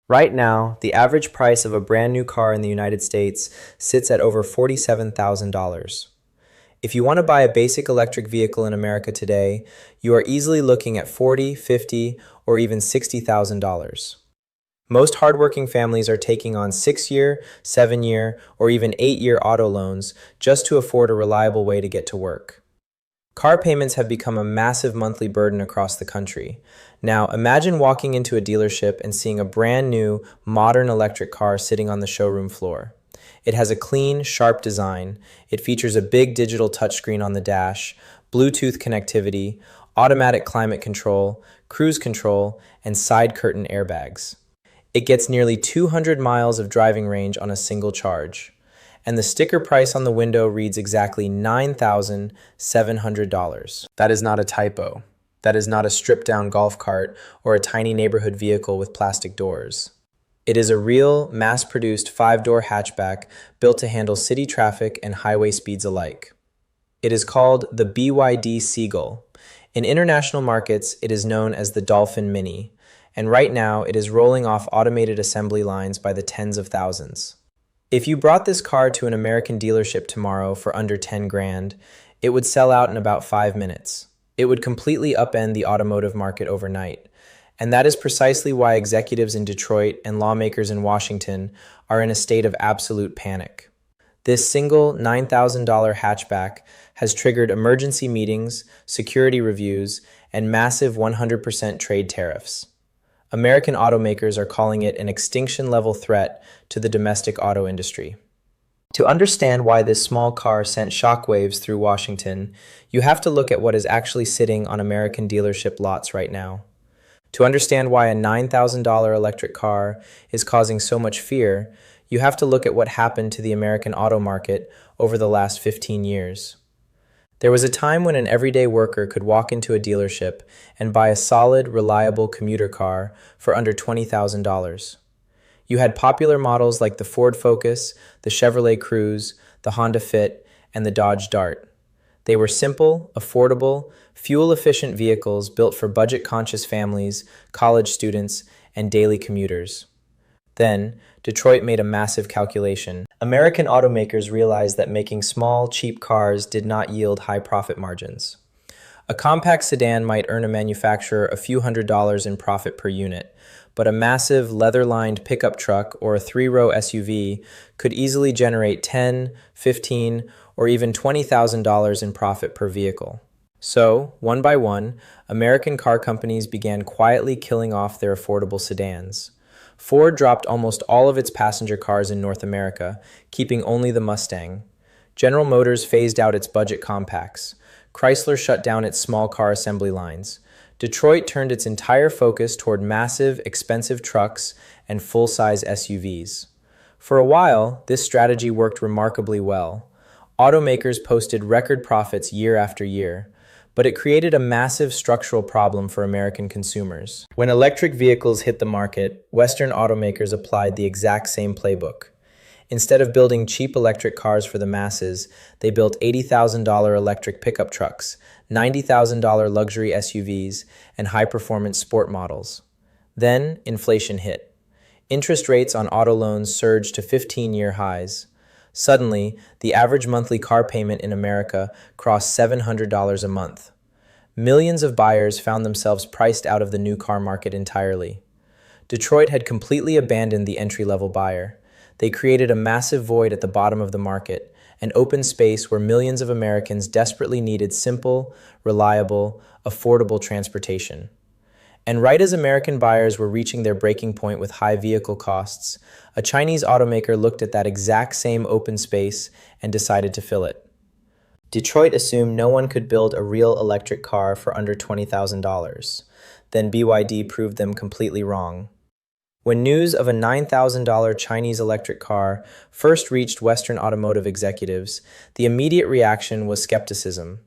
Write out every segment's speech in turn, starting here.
Right now, the average price of a brand new car in the United States sits at over $47,000. If you want to buy a basic electric vehicle in America today, you are easily looking at $40, $50, or even $60,000. Most hardworking families are taking on 6-year, 7-year, or even 8-year auto loans just to afford a reliable way to get to work. Car payments have become a massive monthly burden across the country. Now, imagine walking into a dealership and seeing a brand new, modern electric car sitting on the showroom floor. It has a clean, sharp design. It features a big digital touchscreen on the dash, Bluetooth connectivity, automatic climate control, cruise control, and side curtain airbags. It gets nearly 200 miles of driving range on a single charge. And the sticker price on the window reads exactly $9,700. That is not a typo. That is not a stripped-down golf cart or a tiny neighborhood vehicle with plastic doors. It is a real, mass-produced 5-door hatchback built to handle city traffic and highway speeds alike. It is called the BYD Seagull. In international markets, it is known as the Dolphin Mini, and right now it is rolling off automated assembly lines by the tens of thousands. If you brought this car to an American dealership tomorrow for under 10 grand, it would sell out in about 5 minutes. It would completely upend the automotive market overnight. And that is precisely why executives in Detroit and lawmakers in Washington are in a state of absolute panic. This single $9,000 hatchback has triggered emergency meetings, security reviews, and massive 100% trade tariffs. American automakers are calling it an extinction-level threat to the domestic auto industry. To understand why this small car sent shockwaves through Washington, you have to look at what is actually sitting on American dealership lots right now. To understand why a $9,000 electric car is causing so much fear, you have to look at what happened to the American auto market over the last 15 years. There was a time when an everyday worker could walk into a dealership and buy a solid, reliable commuter car for under $20,000. You had popular models like the Ford Focus, the Chevrolet Cruze, the Honda Fit, and the Dodge Dart. They were simple, affordable, fuel-efficient vehicles built for budget-conscious families, college students, and daily commuters. Then, Detroit made a massive calculation. American automakers realized that making small, cheap cars did not yield high profit margins. A compact sedan might earn a manufacturer a few $100s in profit per unit, but a massive, leather-lined pickup truck or a 3-row SUV could easily generate $10, $15, or even $20,000 in profit per vehicle. So, one by one, American car companies began quietly killing off their affordable sedans. Ford dropped almost all of its passenger cars in North America, keeping only the Mustang. General Motors phased out its budget compacts. Chrysler shut down its small car assembly lines. Detroit turned its entire focus toward massive, expensive trucks and full-size SUVs. For a while, this strategy worked remarkably well. Automakers posted record profits year after year, but it created a massive structural problem for American consumers. When electric vehicles hit the market, Western automakers applied the exact same playbook. Instead of building cheap electric cars for the masses, they built $80,000 electric pickup trucks, $90,000 luxury SUVs, and high-performance sport models. Then, inflation hit. Interest rates on auto loans surged to 15-year highs. Suddenly, the average monthly car payment in America crossed $700 a month. Millions of buyers found themselves priced out of the new car market entirely. Detroit had completely abandoned the entry-level buyer. They created a massive void at the bottom of the market, an open space where millions of Americans desperately needed simple, reliable, affordable transportation. And right as American buyers were reaching their breaking point with high vehicle costs, a Chinese automaker looked at that exact same open space and decided to fill it. Detroit assumed no one could build a real electric car for under $20,000. Then BYD proved them completely wrong. When news of a $9,000 Chinese electric car first reached Western automotive executives, the immediate reaction was skepticism.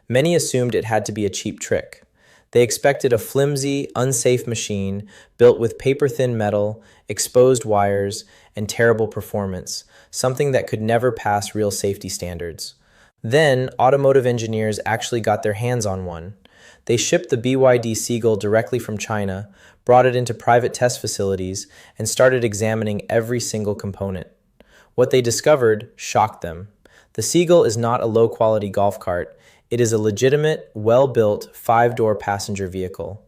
Many assumed it had to be a cheap trick. They expected a flimsy, unsafe machine built with paper-thin metal, exposed wires, and terrible performance, something that could never pass real safety standards. Then, automotive engineers actually got their hands on one. They shipped the BYD Seagull directly from China, brought it into private test facilities, and started examining every single component. What they discovered shocked them. The Seagull is not a low-quality golf cart. It is a legitimate, well-built, five-door passenger vehicle.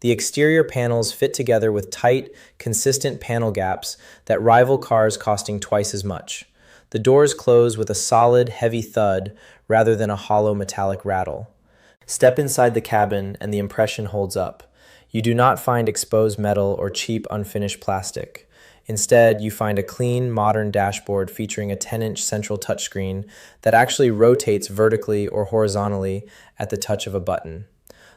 The exterior panels fit together with tight, consistent panel gaps that rival cars costing twice as much. The doors close with a solid, heavy thud rather than a hollow metallic rattle. Step inside the cabin and the impression holds up. You do not find exposed metal or cheap, unfinished plastic. Instead, you find a clean, modern dashboard featuring a 10-inch central touchscreen that actually rotates vertically or horizontally at the touch of a button.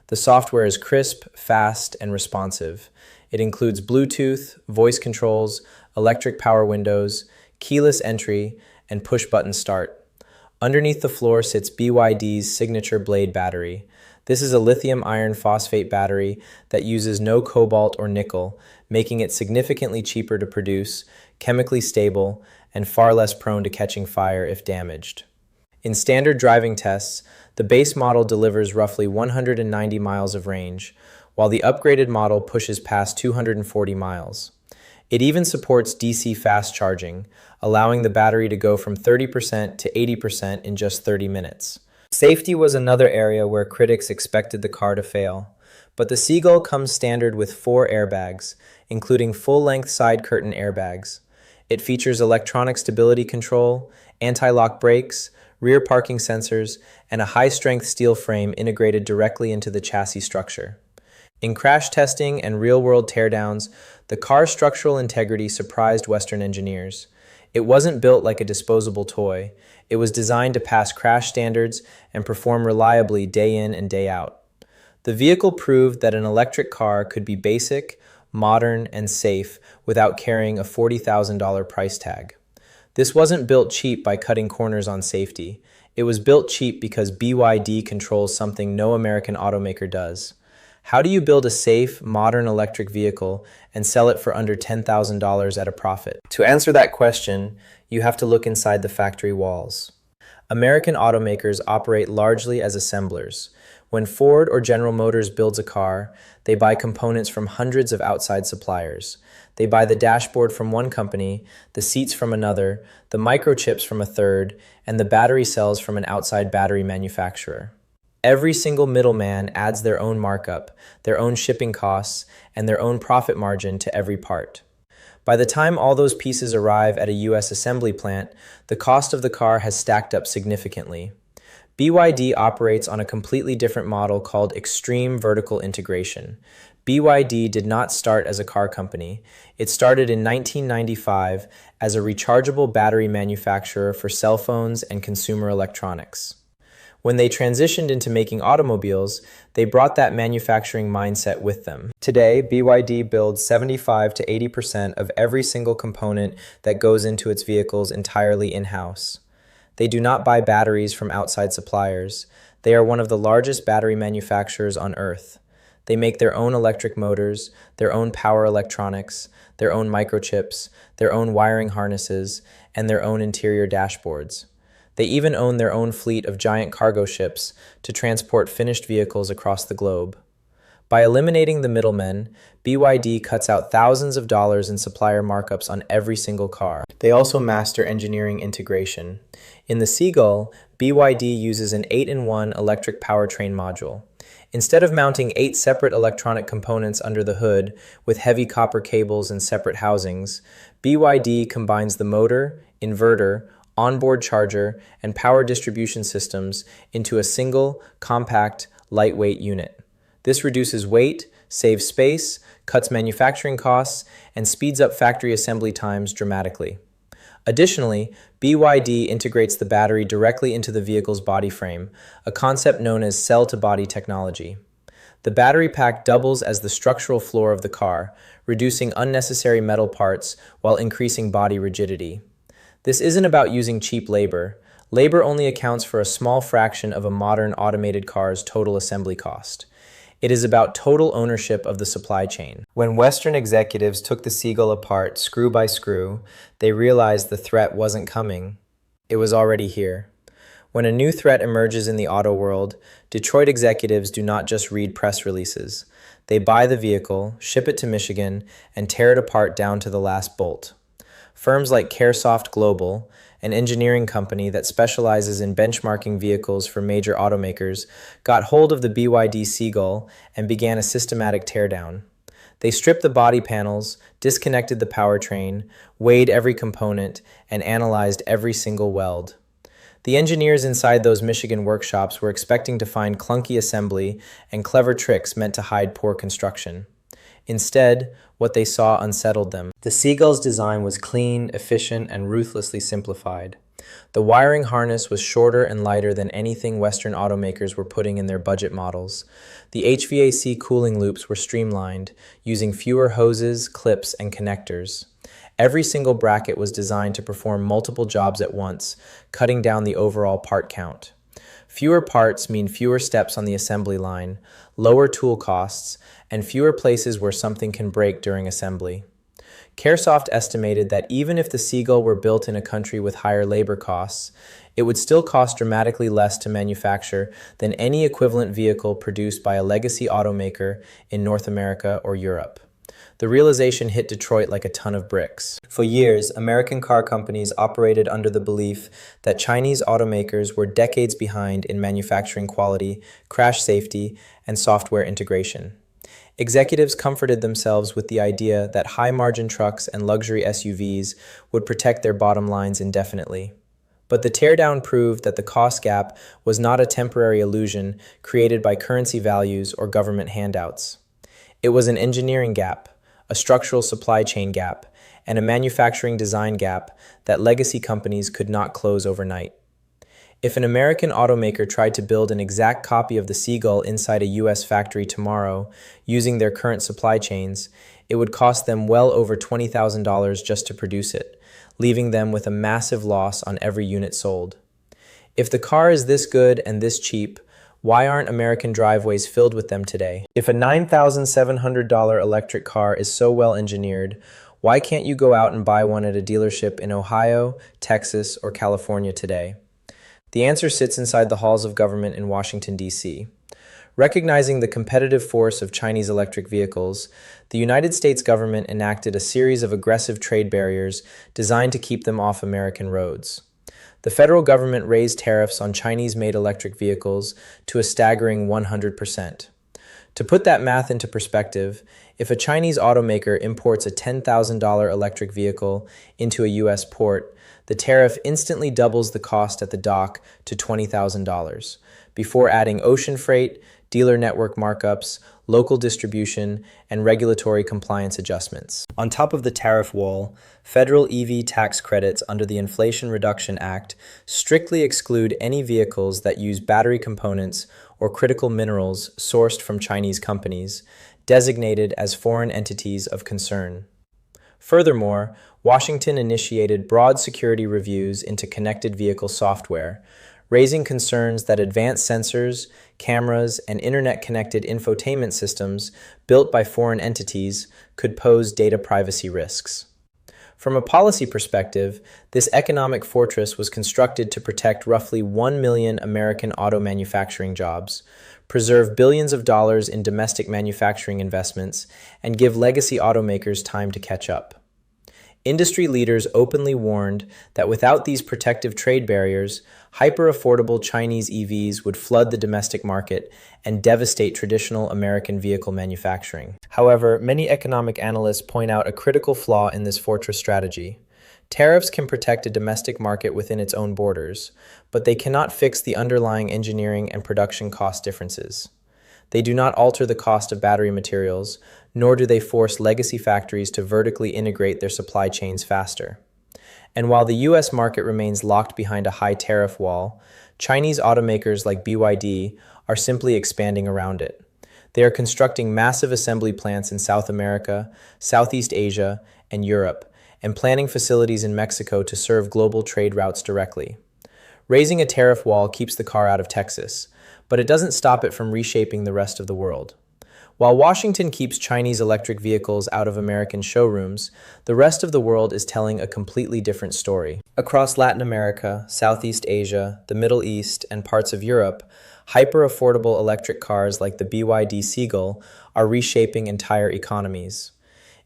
The software is crisp, fast, and responsive. It includes Bluetooth, voice controls, electric power windows, keyless entry, and push-button start. Underneath the floor sits BYD's signature Blade battery. This is a lithium iron phosphate battery that uses no cobalt or nickel, making it significantly cheaper to produce, chemically stable, and far less prone to catching fire if damaged. In standard driving tests, the base model delivers roughly 190 miles of range, while the upgraded model pushes past 240 miles. It even supports DC fast charging, allowing the battery to go from 30% to 80% in just 30 minutes. Safety was another area where critics expected the car to fail, but the Seagull comes standard with 4 airbags, including full-length side curtain airbags. It features electronic stability control, anti-lock brakes, rear parking sensors, and a high-strength steel frame integrated directly into the chassis structure. In crash testing and real-world teardowns, the car's structural integrity surprised Western engineers. It wasn't built like a disposable toy. It was designed to pass crash standards and perform reliably day in and day out. The vehicle proved that an electric car could be basic, modern, and safe without carrying a $40,000 price tag. This wasn't built cheap by cutting corners on safety. It was built cheap because BYD controls something no American automaker does. How do you build a safe, modern electric vehicle and sell it for under $10,000 at a profit? To answer that question, you have to look inside the factory walls. American automakers operate largely as assemblers. When Ford or General Motors builds a car, they buy components from hundreds of outside suppliers. They buy the dashboard from one company, the seats from another, the microchips from a third, and the battery cells from an outside battery manufacturer. Every single middleman adds their own markup, their own shipping costs, and their own profit margin to every part. By the time all those pieces arrive at a US assembly plant, the cost of the car has stacked up significantly. BYD operates on a completely different model called extreme vertical integration. BYD did not start as a car company. It started in 1995 as a rechargeable battery manufacturer for cell phones and consumer electronics. When they transitioned into making automobiles, they brought that manufacturing mindset with them. Today, BYD builds 75 to 80% of every single component that goes into its vehicles entirely in-house. They do not buy batteries from outside suppliers. They are one of the largest battery manufacturers on Earth. They make their own electric motors, their own power electronics, their own microchips, their own wiring harnesses, and their own interior dashboards. They even own their own fleet of giant cargo ships to transport finished vehicles across the globe. By eliminating the middlemen, BYD cuts out thousands of dollars in supplier markups on every single car. They also master engineering integration. In the Seagull, BYD uses an 8-in-1 electric powertrain module. Instead of mounting 8 separate electronic components under the hood with heavy copper cables and separate housings, BYD combines the motor, inverter, onboard charger, and power distribution systems into a single, compact, lightweight unit. This reduces weight, saves space, cuts manufacturing costs, and speeds up factory assembly times dramatically. Additionally, BYD integrates the battery directly into the vehicle's body frame, a concept known as cell-to-body technology. The battery pack doubles as the structural floor of the car, reducing unnecessary metal parts while increasing body rigidity. This isn't about using cheap labor. Labor only accounts for a small fraction of a modern automated car's total assembly cost. It is about total ownership of the supply chain. When Western executives took the Seagull apart screw by screw, they realized the threat wasn't coming. It was already here. When a new threat emerges in the auto world, Detroit executives do not just read press releases. They buy the vehicle, ship it to Michigan, and tear it apart down to the last bolt. Firms like Caresoft Global, an engineering company that specializes in benchmarking vehicles for major automakers, got hold of the BYD Seagull and began a systematic teardown. They stripped the body panels, disconnected the powertrain, weighed every component, and analyzed every single weld. The engineers inside those Michigan workshops were expecting to find clunky assembly and clever tricks meant to hide poor construction. Instead, what they saw unsettled them. The Seagull's design was clean, efficient, and ruthlessly simplified. The wiring harness was shorter and lighter than anything Western automakers were putting in their budget models. The HVAC cooling loops were streamlined, using fewer hoses, clips, and connectors. Every single bracket was designed to perform multiple jobs at once, cutting down the overall part count. Fewer parts mean fewer steps on the assembly line, lower tool costs, and fewer places where something can break during assembly. Caresoft estimated that even if the Seagull were built in a country with higher labor costs, it would still cost dramatically less to manufacture than any equivalent vehicle produced by a legacy automaker in North America or Europe. The realization hit Detroit like a ton of bricks. For years, American car companies operated under the belief that Chinese automakers were decades behind in manufacturing quality, crash safety, and software integration. Executives comforted themselves with the idea that high-margin trucks and luxury SUVs would protect their bottom lines indefinitely. But the teardown proved that the cost gap was not a temporary illusion created by currency values or government handouts. It was an engineering gap, a structural supply chain gap, and a manufacturing design gap that legacy companies could not close overnight. If an American automaker tried to build an exact copy of the Seagull inside a US factory tomorrow, using their current supply chains, it would cost them well over $20,000 just to produce it, leaving them with a massive loss on every unit sold. If the car is this good and this cheap, why aren't American driveways filled with them today? If a $9,700 electric car is so well engineered, why can't you go out and buy one at a dealership in Ohio, Texas, or California today? The answer sits inside the halls of government in Washington, D.C. Recognizing the competitive force of Chinese electric vehicles, the United States government enacted a series of aggressive trade barriers designed to keep them off American roads. The federal government raised tariffs on Chinese-made electric vehicles to a staggering 100%. To put that math into perspective, if a Chinese automaker imports a $10,000 electric vehicle into a U.S. port, the tariff instantly doubles the cost at the dock to $20,000, before adding ocean freight, dealer network markups, local distribution, and regulatory compliance adjustments. On top of the tariff wall, federal EV tax credits under the Inflation Reduction Act strictly exclude any vehicles that use battery components or critical minerals sourced from Chinese companies, designated as foreign entities of concern. Furthermore, Washington initiated broad security reviews into connected vehicle software, raising concerns that advanced sensors, cameras, and internet-connected infotainment systems built by foreign entities could pose data privacy risks. From a policy perspective, this economic fortress was constructed to protect roughly 1 million American auto manufacturing jobs, preserve billions of dollars in domestic manufacturing investments, and give legacy automakers time to catch up. Industry leaders openly warned that without these protective trade barriers, hyper-affordable Chinese EVs would flood the domestic market and devastate traditional American vehicle manufacturing. However, many economic analysts point out a critical flaw in this fortress strategy. Tariffs can protect a domestic market within its own borders, but they cannot fix the underlying engineering and production cost differences. They do not alter the cost of battery materials, nor do they force legacy factories to vertically integrate their supply chains faster. And while the US market remains locked behind a high tariff wall, Chinese automakers like BYD are simply expanding around it. They are constructing massive assembly plants in South America, Southeast Asia, and Europe, and planning facilities in Mexico to serve global trade routes directly. Raising a tariff wall keeps the car out of Texas, but it doesn't stop it from reshaping the rest of the world. While Washington keeps Chinese electric vehicles out of American showrooms, the rest of the world is telling a completely different story. Across Latin America, Southeast Asia, the Middle East, and parts of Europe, hyper-affordable electric cars like the BYD Seagull are reshaping entire economies.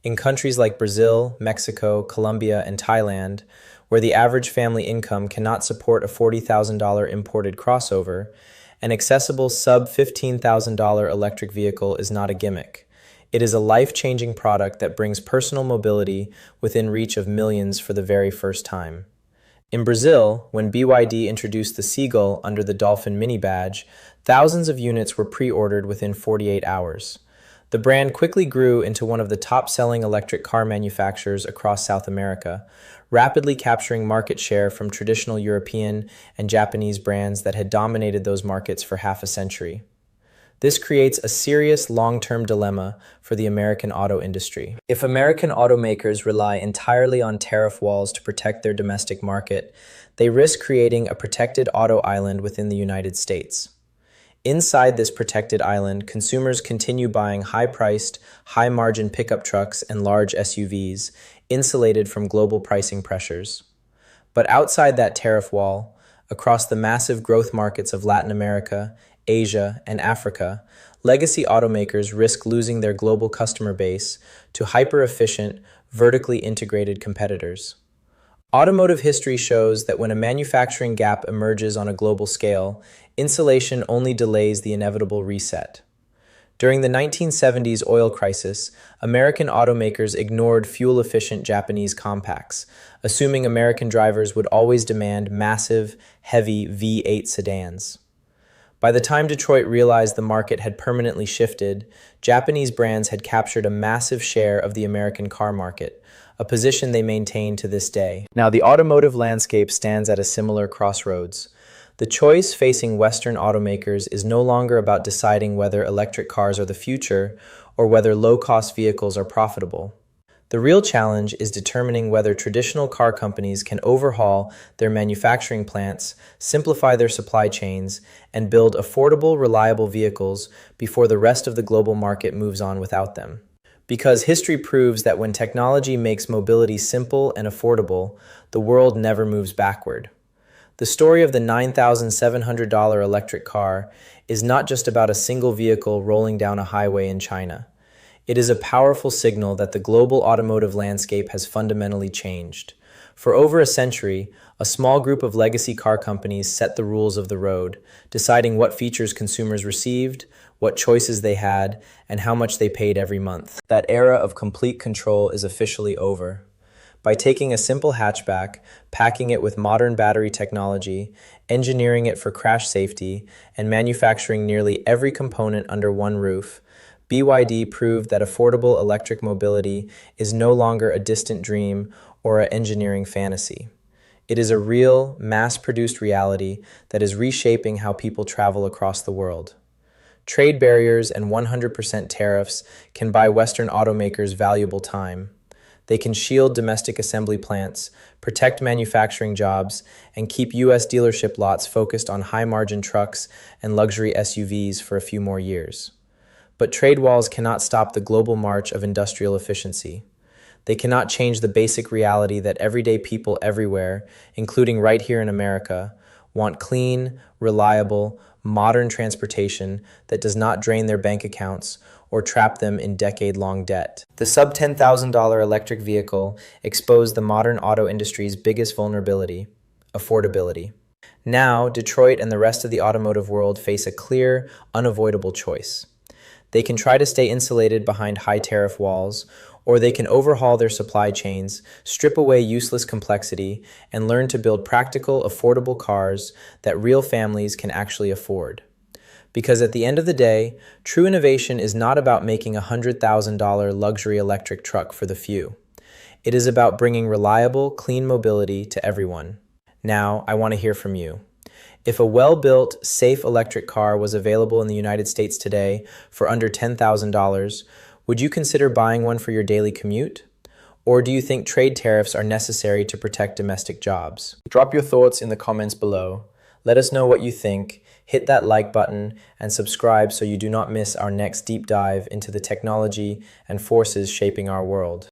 In countries like Brazil, Mexico, Colombia, and Thailand, where the average family income cannot support a $40,000 imported crossover, an accessible sub-$15,000 electric vehicle is not a gimmick. It is a life-changing product that brings personal mobility within reach of millions for the very first time. In Brazil, when BYD introduced the Seagull under the Dolphin Mini badge, thousands of units were pre-ordered within 48 hours. The brand quickly grew into one of the top-selling electric car manufacturers across South America, rapidly capturing market share from traditional European and Japanese brands that had dominated those markets for half a century. This creates a serious long-term dilemma for the American auto industry. If American automakers rely entirely on tariff walls to protect their domestic market, they risk creating a protected auto island within the United States. Inside this protected island, consumers continue buying high-priced, high-margin pickup trucks and large SUVs, insulated from global pricing pressures. But outside that tariff wall, across the massive growth markets of Latin America, Asia, and Africa, legacy automakers risk losing their global customer base to hyper-efficient, vertically integrated competitors. Automotive history shows that when a manufacturing gap emerges on a global scale, insulation only delays the inevitable reset. During the 1970s oil crisis, American automakers ignored fuel-efficient Japanese compacts, assuming American drivers would always demand massive, heavy V8 sedans. By the time Detroit realized the market had permanently shifted, Japanese brands had captured a massive share of the American car market, a position they maintain to this day. Now, the automotive landscape stands at a similar crossroads. The choice facing Western automakers is no longer about deciding whether electric cars are the future or whether low-cost vehicles are profitable. The real challenge is determining whether traditional car companies can overhaul their manufacturing plants, simplify their supply chains, and build affordable, reliable vehicles before the rest of the global market moves on without them. Because history proves that when technology makes mobility simple and affordable, the world never moves backward. The story of the $9,700 electric car is not just about a single vehicle rolling down a highway in China. It is a powerful signal that the global automotive landscape has fundamentally changed. For over a century, a small group of legacy car companies set the rules of the road, deciding what features consumers received, what choices they had, and how much they paid every month. That era of complete control is officially over. By taking a simple hatchback, packing it with modern battery technology, engineering it for crash safety, and manufacturing nearly every component under one roof, BYD proved that affordable electric mobility is no longer a distant dream or an engineering fantasy. It is a real, mass-produced reality that is reshaping how people travel across the world. Trade barriers and 100% tariffs can buy Western automakers valuable time. They can shield domestic assembly plants, protect manufacturing jobs, and keep U.S. dealership lots focused on high-margin trucks and luxury SUVs for a few more years. But trade walls cannot stop the global march of industrial efficiency. They cannot change the basic reality that everyday people everywhere, including right here in America, want clean, reliable, modern transportation that does not drain their bank accounts or trap them in decade-long debt. The sub-$10,000 electric vehicle exposed the modern auto industry's biggest vulnerability: affordability. Now, Detroit and the rest of the automotive world face a clear, unavoidable choice. They can try to stay insulated behind high tariff walls, or they can overhaul their supply chains, strip away useless complexity, and learn to build practical, affordable cars that real families can actually afford. Because at the end of the day, true innovation is not about making a $100,000 luxury electric truck for the few. It is about bringing reliable, clean mobility to everyone. Now, I want to hear from you. If a well-built, safe electric car was available in the United States today for under $10,000, would you consider buying one for your daily commute? Or do you think trade tariffs are necessary to protect domestic jobs? Drop your thoughts in the comments below. Let us know what you think. Hit that like button and subscribe so you do not miss our next deep dive into the technology and forces shaping our world.